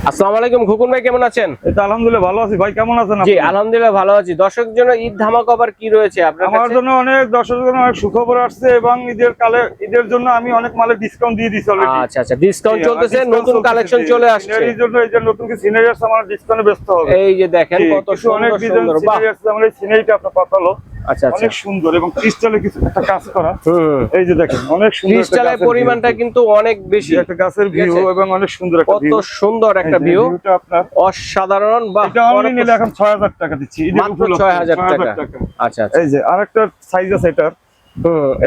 আসসালামু আলাইকুম খোকন ভাই, কেমন আছেন? এই তো আলহামদুলিল্লাহ ভালো আছি ভাই, কেমন আছেন আপনি? জি আলহামদুলিল্লাহ ভালো আছি। দর্শকের জন্য ঈদ ধামাকা অফার কি রয়েছে আপনার কাছে? আমার জন্য অনেক দর্শকের জন্য অনেক সুখবর আসছে এবং ঈদের জন্য আমি অনেক মালের ডিসকাউন্ট দিয়ে দিছি অলরেডি। আচ্ছা আচ্ছা, ডিসকাউন্ট চলতেছে, নতুন কালেকশন চলে আসছে। এর জন্য এই যে নতুন কি সিনারি আছে আমার ডিসকাউন্টে ব্যস্ত হবে। এই যে দেখেন কত অনেক সুন্দর বাহ। সিনারি আছে, আমার এই সিনারিটা আপনার পাতালো আচ্ছা আচ্ছা, অনেক সুন্দর এবং ক্রিস্টালে কিছু একটা কাজ করা। এই যে দেখেন অনেক সুন্দর ক্রিস্টালের পরিমাণটা কিন্তু অনেক বেশি, একটা গাছের ভিউ এবং অনেক সুন্দর একটা কত সুন্দর একটা ভিউ, ভিউটা আপনার অসাধারণ। বাহ, এটা অনলাইন নিলে এখন 6000 টাকা দিচ্ছি, মাত্র 6000 টাকা। আচ্ছা আচ্ছা, এই যে আরেকটা সাইজ আছে এটার,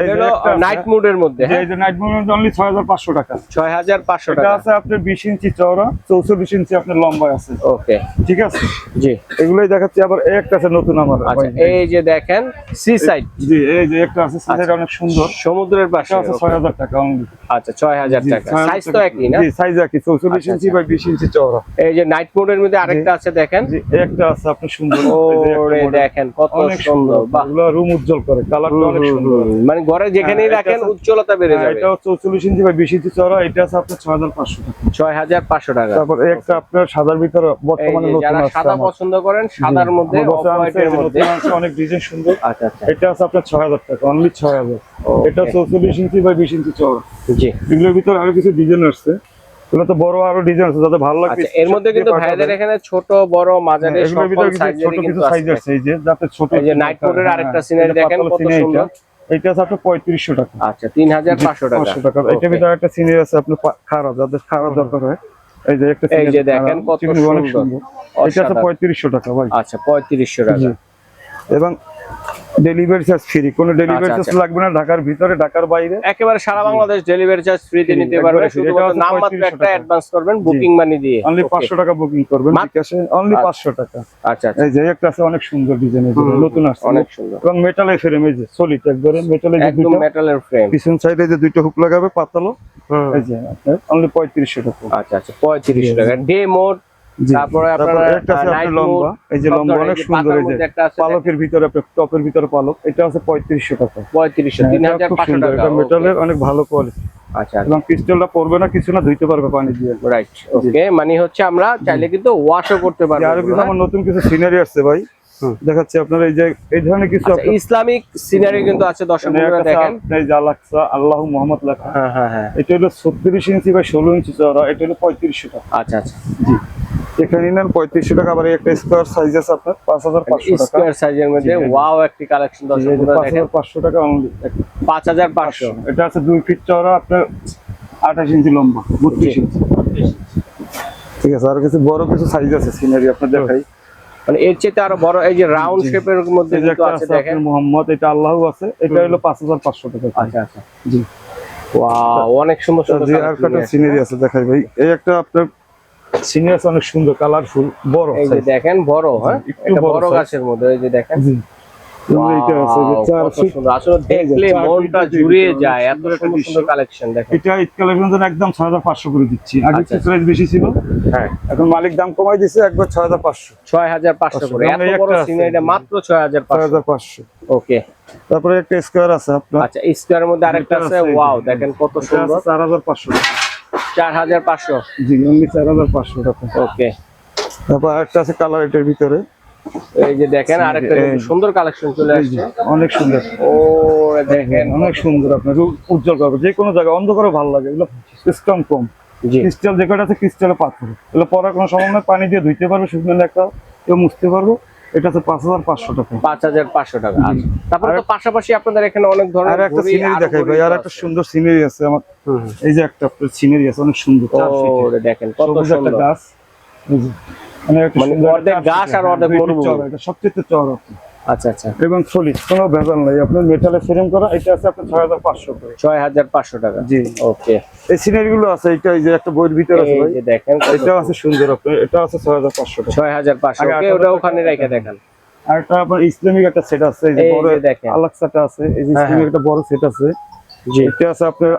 এই হলো নাইট মুডের মধ্যে। এই যে নাইট মোড অনলি 6500 টাকা। 6500 এটা টাকা আছে আপনার 20 ইঞ্চি চওড়া, 44 ইঞ্চি আপনার লম্বা আছে। ওকে ঠিক আছে, জি এগুলাই দেখাচ্ছি। আবার একটা আছে নতুন আমার। আচ্ছা, এই যে দেখেন সি সাইড। জি এই যে একটা আছে, সাইড অনেক সুন্দর, সমুদ্রের পাশে। এটা আছে 6000 টাকা অনলি। আচ্ছা 6000 টাকা। সাইজ তো একই না? জি সাইজ একই, 44 ইঞ্চি বাই 20 ইঞ্চি চওড়া। এই যে নাইট মোডের মধ্যে আরেকটা আছে দেখেন। জি একটা আছে আপনার সুন্দর, ওরে দেখেন কত সুন্দর। বাহ, এগুলো রুম উজ্জ্বল করে, কালারটা অনেক সুন্দর, মানে ঘরে যেখানেই রাখেন উজ্জ্বলতা বেড়ে যাবে। এটা 44 ইঞ্চি বাই 20 ইঞ্চি চওড়া, এটা আছে আপনার 6500 টাকা। 6500 টাকা। তারপর একটা আপনার সাদার ভিতরে বর্তমানে নতুন যারা আছে, সাদা পছন্দ করেন, সাদার মধ্যে অফ হোয়াইটের মধ্যে অনেক ডিজাইন সুন্দর। আচ্ছা আচ্ছা, এটা আছে আপনার 6000 টাকা, অনলি 6000। এটা 44 ইঞ্চি বাই 20 ইঞ্চি চওড়া। জি এগুলোর ভিতরে আরো কিছু ডিজাইন আসছে, এগুলো তো বড় আরো ডিজাইন আছে, যাতে ভালো লাগে। আচ্ছা, এর মধ্যে কিন্তু ভাইদের এখানে ছোট বড় মাঝারি এগুলোর সকল ভিতরে সাইজের ছোট কিছু সাইজ আছে, এই যে যাতে ছোট। এই যে নাইট মোডের আরেকটা সিনারি দেখেন কত সুন্দর। এটা আছে আপনার 3500 টাকা। আচ্ছা 3500 টাকা। 500 টাকা। এটার ভিতরে একটা সিনারি আছে আপনার খাড়া, যাদের খাড়া দরকার হয়। এই যে একটা এই যে দেখেন কত সুন্দর। এটা আছে 3500 টাকা ভাই। আচ্ছা 3500 টাকা। এবং ডেলিভারি চার্জ ফ্রি, কোনো ডেলিভারি চার্জ লাগবে না, ঢাকার ভিতরে ঢাকার বাইরে একেবারে সারা বাংলাদেশ ডেলিভারি চার্জ ফ্রিতে নিতে পারবেন। শুধুমাত্র নামমাত্র একটা অ্যাডভান্স করবেন বুকিং মানি দিয়ে। অনলি 500 টাকা বুকিং করবেন, ঠিক আছে? অনলি 500 টাকা। আচ্ছা আচ্ছা, এই যে একটা আছে অনেক সুন্দর ডিজাইন, নতুন আসছে, অনেক সুন্দর এবং মেটালের ফ্রেম, এই যে সলিড একবারে মেটালের, একদম মেটালের ফ্রেম, পিছন সাইডে যে দুইটা হুক লাগাবে পাতালো। এই যে আপনার অনলি 3500 টাকা। আচ্ছা আচ্ছা 3500 টাকা। ডে মোড, তারপরে আপনারা একটা আছে আপনার লম্বা, এই যে লম্বা অনেক সুন্দর, এই যে পালকের ভিতরে আপনার টপের ভিতরে পালক, এটা আছে 3500 টাকা। 3500 টাকা। এটা মেটালের অনেক ভালো কোয়ালিটি। আচ্ছা, এবং ক্রিস্টালটা পড়বে না, কিছু না, ধুইতে পারবে পানি দিয়ে। রাইট, ওকে। মানে হচ্ছে আমরা চাইলে কিন্তু ওয়াশও করতে পারবো। আর কিছু আমার নতুন কিছু সিনারি আসছে ভাই, দেখাচ্ছি আপনারা। এই যে এই ধরনের কিছু ইসলামিক সিনারি কিন্তু আছে, দর্শকরা দেখেন। এই যে আলাক্সা আল্লাহু মুহাম্মদ লেখা। হ্যাঁ হ্যাঁ হ্যাঁ, এটা হলো 36 ইঞ্চি বাই 16 ইঞ্চি চওড়া, এটা হলো 3500 টাকা। আচ্ছা আচ্ছা, জি এখানে নেন 3500 টাকা। আবার একটা স্কয়ার সাইজ আছে আপনার 5500 টাকা। স্কয়ার সাইজের মধ্যে ওয়াও একটি কালেকশন, দর্শকরা দেখেন। 5500 টাকা অনলি। 5500। এটা আছে 2 ফিট চওড়া, আপনার 28 ইঞ্চি লম্বা, 32 ইঞ্চি। ঠিক আছে, আর কিছু বড় কিছু সাইজ আছে সিনারি আপনাদের দেখাই, মানে এর চেয়ে আরো বড়। এই যে রাউন্ড শেপের মধ্যে কিন্তু আছে দেখেন, মুহাম্মদ, এটা আল্লাহু আছে, এটা হলো 5500 টাকা। আচ্ছা আচ্ছা, জি ওয়াও অনেক সুন্দর সুন্দর সিনারি আছে, দেখাই ভাই। এই একটা আপনার সিনিয়র অনেক সুন্দর, কালারফুল, বড়। এই যে দেখেন বড়, হ্যাঁ একটু বড় গাছের মধ্যে। এই যে দেখেন, এইটা আছে যে 4 ফিট, আসলে দেখলে মনটা জুড়িয়ে যায়, এত সুন্দর সুন্দর কালেকশন দেখেন। এটা ঈদ কালেকশন জন্য একদম 6500 করে দিচ্ছি। আগে একটু প্রাইস বেশি ছিল, হ্যাঁ এখন মালিক দাম কমাই দিয়েছে, একবার 6500। 6500 করে। এত বড় সিনারিটা মাত্র 6500। ওকে, তারপরে একটা স্কয়ার আছে আপনার। আচ্ছা, স্কয়ারের মধ্যে আরেকটা আছে, ওয়াও দেখেন কত সুন্দর। 4500 4500। জি অনলি 4500 টাকা। ওকে, তারপর আরেকটা আছে কালার, এটার ভিতরে এই যে দেখেন আরেকটা সুন্দর কালেকশন চলে আসছে, অনেক সুন্দর। ও দেখেন অনেক সুন্দর, আপনার উজ্জ্বল করবে, যে কোনো জায়গায় অন্ধকারও ভালো লাগে। এগুলো স্ট্রং কম, ক্রিস্টাল যে কটা আছে ক্রিস্টালে পাথর, এগুলো পরার কোনো সমস্যা নেই, পানি দিয়ে ধুইতে পারবে, শুকনো একটা কেউ মুছতে পারবো। এটা আছে 5500 টাকা। 5500 টাকা। তারপর তো পাশাপাশি আপনাদের এখানে অনেক ধরনের একটা সিনারি দেখাই ভাই, আর একটা সুন্দর সিনারি আছে আমার। এই যে একটা আপনার সিনারি আছে অনেক সুন্দর, 4 ফিট, দেখেন কত সুন্দর গাছ, মানে অর্ধেক গাছ আর অর্ধেক মরুভূমি, এটা সবচেয়ে চওড়া। আচ্ছা আচ্ছা, এবং সলিড, কোনো ভেজাল নাই, আপনার মেটালে ফ্রেম করা। এটা আছে আপনার 6500 করে। 6500 টাকা। জি ওকে। এই সিনারি গুলো আছে, এটা এই যে একটা বইয়ের ভিতরে আছে ভাই, দেখেন এটা আছে সুন্দর, আপনার এটা আছে 6500 টাকা। 6500, ওকে, ওটা ওখানে রেখে দেখেন। আর একটা আপনার ইসলামিক একটা সেট আছে, এই যে বড় আলাক্সাটা আছে, এই যে ইসলামিক একটা বড় সেট আছে। জি এটা আছে আপনার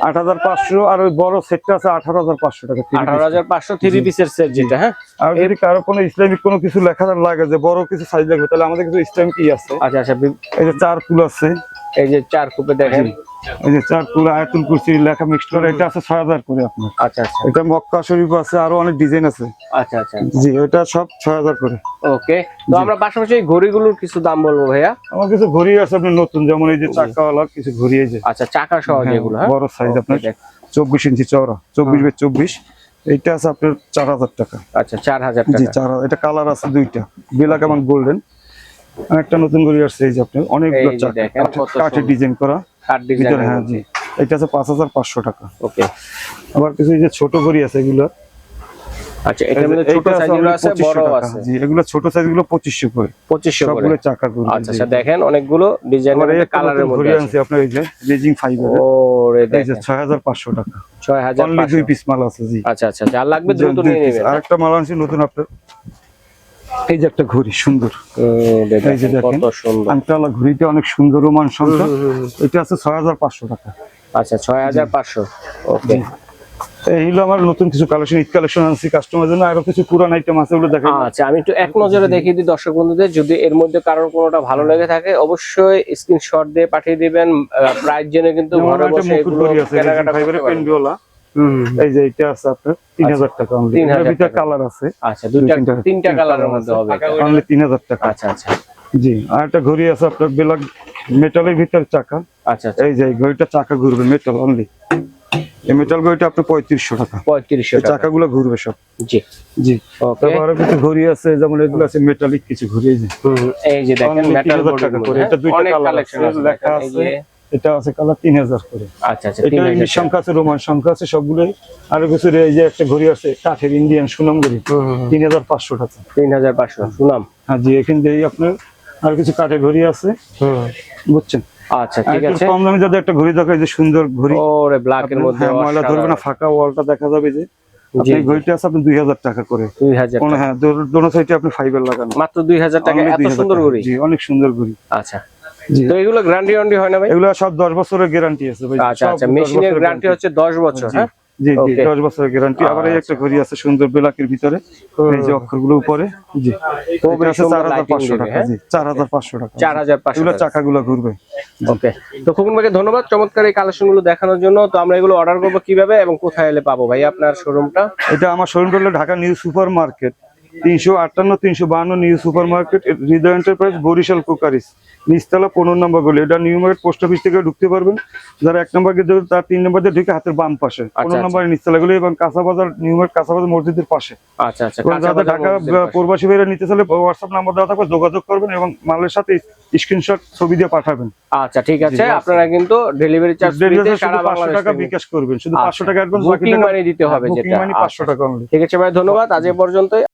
8500, আর ওই বড় সেটটা আছে 18500 টাকা। 18500 3 পিসের সেট যেটা। হ্যাঁ, আর যদি কারো কোনো ইসলামিক কোনো কিছু লেখা লাগে, যে বড় কিছু সাইজ লাগবে, তাহলে আমাদের কিছু ইসলামিক কি আছে। আচ্ছা আচ্ছা, এই যে 4 ফুল আছে, এই যে 4 কুপে দেখেন, এই যে 4 কুলা আয়াতুল কুরসি লেখা মিক্সড করে, এটা আছে 6000 করে আপনার। আচ্ছা আচ্ছা এটা মক্কা শরীফ আছে, আরো অনেক ডিজাইন আছে। আচ্ছা আচ্ছা জি, এটা সব 6000 করে। ওকে, তো আমরা পাশাপাশি এই ঘড়িগুলোর কিছু দাম বলবো ভাইয়া। আমার কিছু ঘড়ি আছে আপনার নতুন, যেমন এই যে চাকাওয়ালা কিছু ঘড়ি, এই যে আচ্ছা চাকা সহ যেগুলো, হ্যাঁ বড় সাইজ আপনার 24 ইঞ্চি চওড়া, 24/24, এইটা আছে আপনার 4000 টাকা। আচ্ছা 4000 জি টাকা। 4000। এটা কালার আছে দুইটা, ব্ল্যাক এবং গোল্ডেন। একটা নতুন ঘড়ি আসছে এই যে আপনার, অনেকগুলো এই যে চাকা, দেখেন কত কাঠের ডিজাইন করা কাট ডিজাইন। ভিতরে। হ্যাঁ জি, এটা আছে 5500 টাকা। ওকে, আবার কিছু এই যে ছোট ঘড়ি আছে এগুলো। আচ্ছা এটার মধ্যে ছোট এইটা আছে সাইজগুলো আছে, 2500 বড় টাকা। আছে। জি, এগুলো ছোট সাইজগুলো 2500 করে, 2500 করে। সবগুলো চাকা ঘড়ি। আচ্ছা আচ্ছা দেখেন অনেকগুলো ডিজাইনের মধ্যে, কালারের মধ্যে ঘড়ি আছে। আছে আপনার, এই যে রেজিং ফাইবার, ওরে এই যে দেখেন 6500 টাকা। 6500 2 পিস মাল আছে। জি আচ্ছা আচ্ছা, যার লাগবে দ্রুত দুই নিয়ে piece। নেবেন। আরেকটা মাল আনছি নতুন আপনার, এই যে একটা ঘড়ি সুন্দর, দেখেন এই যে দেখেন কত সুন্দর। আংটালা ঘড়িটা অনেক সুন্দর রোমান সংখ্যা। এটা আছে 6500 টাকা। আচ্ছা 6500। ওকে, এই হলো আমার নতুন কিছু কালেকশন, ঈদ কালেকশন আনছি কাস্টমারের জন্য। আরো কিছু পুরান আইটেম আছে, ওগুলো দেখাই। আচ্ছা আমি একটু এক নজরে দেখিয়ে দিই দর্শক বন্ধুদের, যদি এর মধ্যে কারোর কোনোটা ভালো লেগে থাকে অবশ্যই স্ক্রিনশট দিয়ে পাঠিয়ে দিবেন, প্রাইস জেনে কিন্তু ঘরে বসে মুকুট এগুলো ঘড়ি আছে কেনাকাটা করতে ফাইবারের পারবেন। পেনবিওলা। এই যে এটা আছে আপনার 3000 টাকা অনলি। 3000 এর ভিতরে টাকা। কালার আছে, আচ্ছা তিনটা কালারের মধ্যে হবে এটা। অনলি 3000 টাকা। আচ্ছা আচ্ছা জি, আর একটা ঘড়ি আছে আপনার ব্ল্যাক মেটালের ভিতরে চাকা। আচ্ছা আচ্ছা এই যে এই ঘড়িটা চাকা ঘুরবে, মেটাল অনলি। এই মেটাল ঘড়িটা আপনার 3500 টাকা। 3500 এই টাকা। চাকাগুলো ঘুরবে সব। জি জি, ওকে, তারপর আরো কিছু ঘড়ি আছে, যেমন এগুলো আছে মেটালিক কিছু ঘড়ি। এই যে এই যে দেখেন Only মেটাল 3000 টাকা করে। এটা দুইটা অনেক কালার কালেকশন আছে, লেখা দেখেন, এই আছে। যে এটা আছে কালার 3000 করে। আচ্ছা আচ্ছা এটা ইংলিশ 3000 সংখ্যা আছে, রোমান সংখ্যা আছে, সবগুলোই। আরো কিছু এই যে একটা ঘড়ি আছে কাঠের ইন্ডিয়ান সুনাম ঘড়ি, 3500 টাকা। 3500 শুনাম। হ্যাঁ জি, এখান থেকে আপনার আর কিছু কাঠের ঘড়ি আছে, বুঝছেন। আচ্ছা ঠিক একটু আছে। কম দামে যদি একটা ঘড়ি দেখো, এই যে সুন্দর ঘড়ি, ওরে ব্ল্যাক এর মধ্যে হ্যাঁ ময়লা ধরবে না, ফাঁকা ওয়ালটা দেখা যাবে। যে জি, এই ঘড়িটা আছে আপনার 2000 টাকা করে। 2000 টাকা। হ্যাঁ, দোনো সাইডে আপনি ফাইবার লাগানো, মাত্র 2000 টাকা, Only এত 2000 সুন্দর টাকা। ঘড়ি। জি, অনেক সুন্দর ঘড়ি। আচ্ছা জি, তো এগুলো গ্যারান্টি হয় না ভাই? এগুলো সব 10 বছরের গ্যারান্টি আছে ভাই। আচ্ছা সব আচ্ছা, 10 মেশিনের বছরের গ্যারান্টি হচ্ছে 10 বছর। হ্যাঁ জি জি, Okay. 10 বছরের গ্যারান্টি। আবার এই একটা ঘড়ি আছে সুন্দর ব্ল্যাকের ভিতরে, এই যে অক্ষরগুলো উপরে। জি, খুবই এটা আছে সুন্দর 4500 lighting টাকা। দিবে, জি 4500 টাকা। 4500 এগুলো টাকা। চাকাগুলো ঘুরবে। ওকে, তো খোকন ভাইকে ধন্যবাদ চমৎকার এই কালেকশন গুলো দেখানোর জন্য। তো আমরা এগুলো অর্ডার করবো কিভাবে এবং কোথায় এলে পাবো ভাই আপনার শোরুমটা? এটা আমার শোরুমটা হলো Dhaka new super market, 358 352 new super market, Hridoy enterprise, Barishal cookeries, নিচতলা 15 নম্বর গলি। এটা নিউ মার্কেট পোস্ট অফিস থেকে ঢুকতে পারবেন। যারা 1 নম্বর গেট, তার 3 নম্বর দিয়ে ঢুকে হাতের বাম পাশে 15 নম্বরের নিচতলা গলি, এবং কাঁচাবাজার, নিউ মার্কেট কাঁচাবাজার মসজিদের পাশে। আচ্ছা আচ্ছা, এবং যাদের ঢাকা প্রবাসী ভাইরা নিতে চাইলে হোয়াটসঅ্যাপ নাম্বার দেওয়া থাকবে, যোগাযোগ করবেন এবং মালের সাথে স্ক্রিনশট ছবি দিয়ে পাঠাবেন। আচ্ছা ঠিক আছে, আপনারা কিন্তু ডেলিভারি চার্জ ডেলিভারি সারা 500 বাংলাদেশ টাকা বিকাশ করবেন, শুধু 500 টাকা অ্যাডভান্স, বাকি বুকিং টাকা মানি দিতে হবে বুকিং যেটা। মানি 500 টাকা only। ঠিক আছে ভাই, ধন্যবাদ। আজ এ পর্যন্তই।